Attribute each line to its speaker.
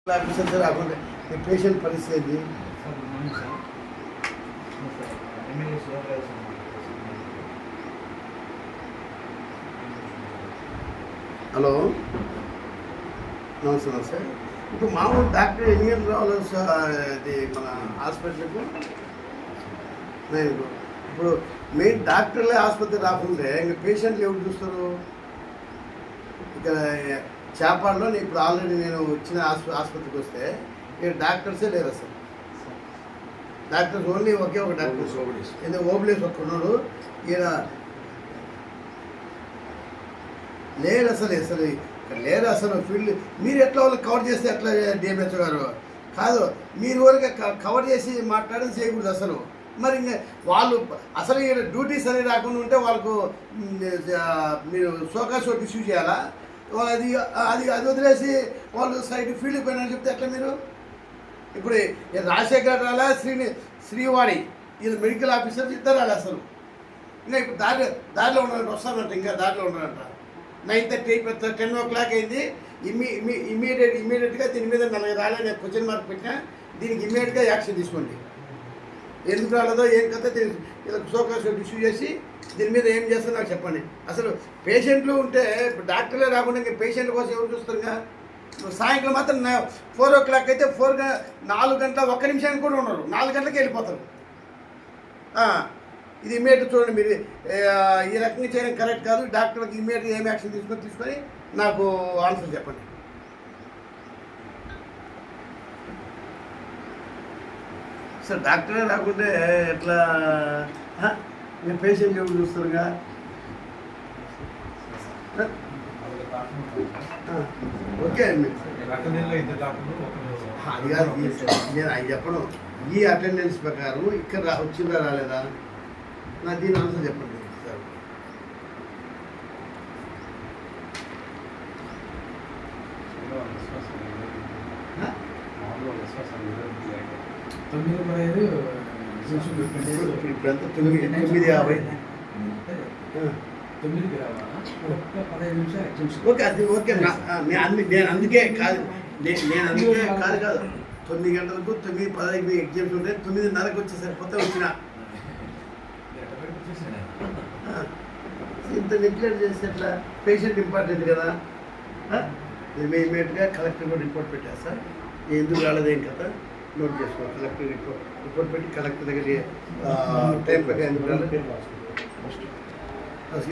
Speaker 1: officer రాకుండా patient పరిస్థితి hello నమస్తే సార్ ఇప్పుడు మామూలు డాక్టర్ ఎన్ని గంటలు రావాలి సార్ ఇది మన హాస్పిటల్కు నేను ఇప్పుడు మెయిన్ డాక్టర్లే ఆసుపత్రి రాకుంటే ఇంకా పేషెంట్లు ఎవరు చూస్తారు ఇక్కడ చేపాడులో ఇప్పుడు ఆల్రెడీ నేను వచ్చిన ఆసుపత్రికి వస్తే ఇక్కడ డాక్టర్సే లేరు అసలు డాక్టర్స్ ఓన్లీ ఒకే ఒక డాక్టర్ ఎందుకు ఓబ్లేస్ ఒక్కడున్నాడు ఈయన లేరు అసలు అసలు ఇక్కడ లేరు అసలు ఫీల్డ్ మీరు ఎట్లా వాళ్ళకి కవర్ చేస్తే ఎట్లా డిఎంహెచ్ గారు కాదు మీరు ఊరికే కవర్ చేసి మాట్లాడడం చేయకూడదు అసలు మరి ఇంకా వాళ్ళు అసలు ఇక్కడ డ్యూటీస్ అనేది రాకుండా ఉంటే వాళ్ళకు మీరు షోకాస్ ఇష్యూ చేయాలా అది అది అది వదిలేసి వాళ్ళు సైడ్ ఫీల్డ్కి పోయినా చెప్తే ఎట్లా మీరు ఇప్పుడు రాజశేఖర్ రాలా శ్రీవాణి వీళ్ళు మెడికల్ ఆఫీసర్స్ ఇద్దరు రాలే అసలు ఇంకా ఇప్పుడు దారిలో ఉన్నారంట వస్తారంట ఇంకా దారిలో ఉన్నారంట 9:30 10 అయింది ఇమీడియట్గా దీని మీద 4 రాలే నేను క్వశ్చన్ మార్క్ పెట్టినా దీనికి ఇమీడియట్గా యాక్షన్ తీసుకోండి ఎందుకు రాలేదో ఏం కథ వీళ్ళకి షోకాస్ ఇష్యూ చేసి దీని మీద ఏం చేస్తారో నాకు చెప్పండి అసలు పేషెంట్లు ఉంటే డాక్టర్లే రాకుండా ఇంకా పేషెంట్ల కోసం ఎవరు చూస్తారుగా సాయంత్రం మాత్రం 4 o'clock అయితే 4 గంటల 1 నిమిషానికి కూడా ఉన్నారు 4 గంటలకి వెళ్ళిపోతారు ఇది ఇమీడియట్ చూడండి మీరు ఈ రకంగా చేయడం కరెక్ట్ కాదు డాక్టర్కి ఇమీడియట్గా ఏం యాక్షన్ తీసుకొని నాకు ఆన్సర్ చెప్పండి సార్ డాక్టరే రాకుంటే ఎట్లా మీరు పేషెంట్ ఎవరు చూస్తారుగా ఓకే అండి అది కాదు నేను అది చెప్పను ఈ అటెండెన్స్ ప్రకారం ఇక్కడ వచ్చిందా రాలేదా నా దీని ఆన్సర్ చెప్పండి సార్ ఇప్పుడంతా 9:50 ఓకే అది ఓకే నేను అందుకే కాదు నేను అందుకే కాదు 9 గంటలకు 9:15 ఎగ్జామ్స్ ఉంటాయి 9:30కి వచ్చి సరిపోతే వచ్చిన ఇంత నెగ్లెక్ట్ చేస్తే ఎట్లా పేషెంట్ ఇంపార్టెంట్ కదా ఇమీడియట్గా కలెక్టర్ కూడా రిపోర్ట్ పెట్టేస్తా ఎందుకు రాలేదేం కదా నోట్ చేసుకో కలెక్టర్ రిపోర్ట్ పెట్టి కలెక్టర్ దగ్గర టైం ప్రకారం ఎందుకు రాలేదు